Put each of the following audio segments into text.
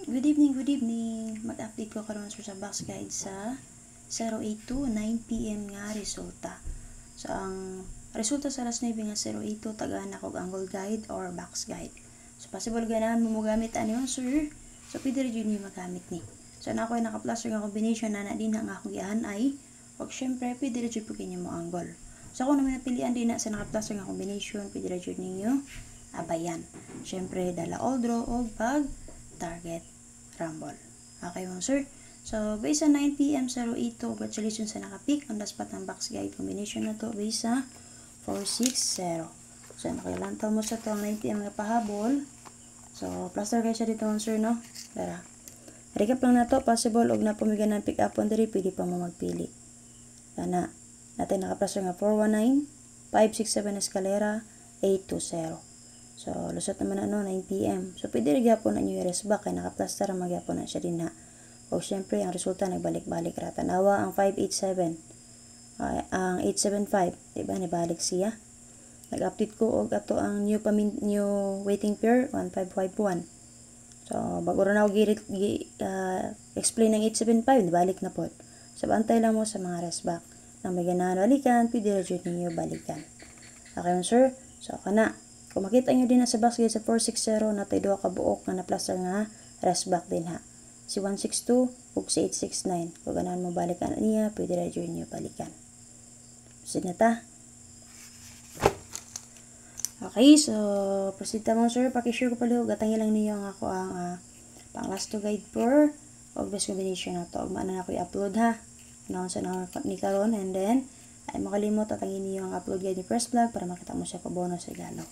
Good evening, good evening. Mag-update ko karon sa box guide sa 082 9 PM nga resulta. So ang resulta sa alas 9 nga 082 tagaan ako angle guide or box guide. So possible ganahan mo gamit ano sir. So pwede rin yun magamit ni. So na ako ay naka-plus nga combination na din ang akong giahan ay wag syempre pwede rin po kinyo mo angle. So ako naman napilian din na sa naka-plus nga combination pwede rin ninyo abayan. Syempre dala all draw o pag target rumble. Okay mo sir? So, based sa 9 PM 082, congratulations sa nakapick. Ang last part ng box guide combination na to based sa 460. So, nakilantaw mo sa to ang 9 PM na pahabol. So, plaster kayo siya dito sir, no? Tara. Recap lang na to. Possible, og na pumigan ng pick up on diri, pwede pa mo magpili. Kana, natin nakaplaster nga 419, 567 escalera, 820. So, lusot naman na 9 PM. So, pwede rin gyapon na nyo i-rest back. Kaya nakaplaster ang magyapon na siya din na. O, syempre, ang resulta, nagbalik-balik rata. Nawa, ang 587. Ang 875. Diba, nibalik siya. Nag-update ko, og ato ang new waiting pair, 1551. So, bago rin ako explain ng 875, nibalik na po. So, bantay lang mo sa mga rest back. Nang may ganahan balikan, pwede rin ninyo balikan. Okay, sir? So, kana. Kung makita nyo din na sa box guide sa 460, natay doha ka buok nga na-plaster nga rest back din ha. Si 162 ug si 869. Kung ganahan mo balikan niya, pwede rin nyo balikan. Proceed na ta. Okay, so proceed ta mo sir. Pakishare ko pala, gatangi lang niyo ang ako ang pang last to guide for og best combination na to. Og maana na ko i-upload ha. Announce na ni karon and then ay makalimot tatangin niyo ang upload guide ni first vlog para makita mo siya pa bonus regalo.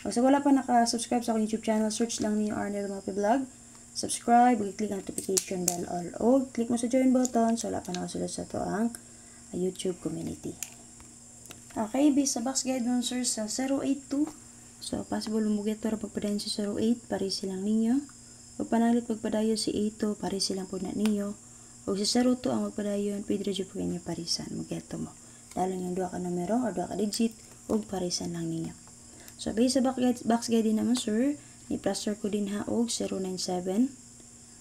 Kung sa wala pa naka-subscribe sa akong YouTube channel, search lang niyo Arnel Mapi Vlog. Subscribe, click ang notification bell all o click mo sa join button so wala pa nakasulod sa to ang YouTube community. Okay, based sa box guide nun sir sa 082. So, possible lumugit para pagpadayon si 08, pare silang ninyo. Pag panalit pagpadayon si 82, pare silang po na ninyo. O si 02 ang magpadayon, pwede rin po kayo parisan. Mugeto mo. Dahil yung 2 ka numero o 2 ka digit, o parisan lang ninyo. So, based sa box guide din naman, sir, ni-plaster ko din ha og 097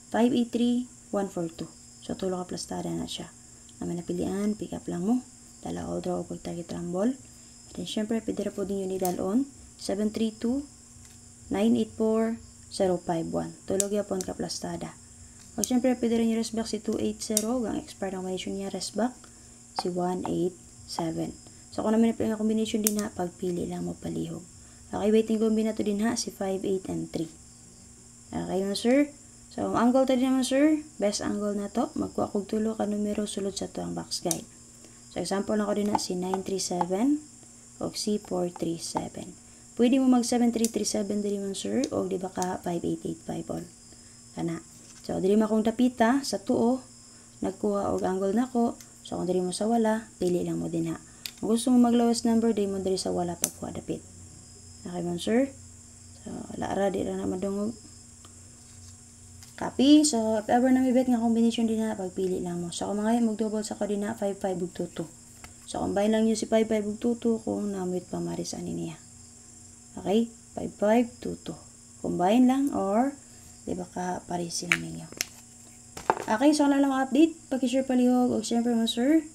583 142. So, tulo ka plastada na siya. Na may napilian, pick up lang mo. Dala all draw o pag target rumble. And then, syempre, pwede rin po din yun idalon 732 984 051. Tulog yapon ka plastada. O, syempre, pwede rin yung rest back si 280. Ang expired ang combination niya, rest back si 187. So, kung naman yung combination din ha, pagpili lang mo palihog. Okay, waiting combinato din ha, si 5, 8, and 3. Okay yun, sir. So, ang angle tayo naman, sir. Best angle na to. Magkuha kong tulo ka numero sulod sa to ang box guide. So, example na ko din na si 937 o si 437. Pwede mo mag 7337 din man, sir. O di ba ka 5885 all. Kana. So, dili mo akong tapita sa tuo. Nagkuha og angle na ko. So, kung dili mo sa wala, pili lang mo din ha. Kung gusto mo mag lowest number, di mo dili sa wala pagkuha dapit. Okay man sir. So, lara di na madungog. Copy. So, if ever na may bet nga combination din na, pagpili lang mo. So, kung mga mag-double sa ko din na 55 ug 22. So, combine lang nyo si 55 ug 22 kung namit pa marisan niya. Okay? 55, 22. Combine lang or di ba ka pares lang ninyo. Okay, so wala lang update. Pag-share palihog o syempre mo sir.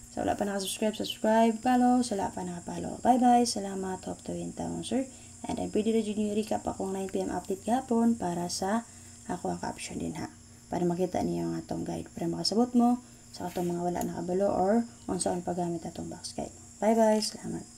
So, wala pa nakasubscribe, subscribe, follow. So, wala pa nakapollow. Bye-bye. Salamat. Hope to win taon, sir. And then, pwede rin yung recap akong 9 PM update gapon para sa ako ang caption din ha. Para makita niyo ang atong guide. Para makasabot mo sa atong mga wala nakabalo or kung saan paggamit atong box guide. Bye-bye. Salamat.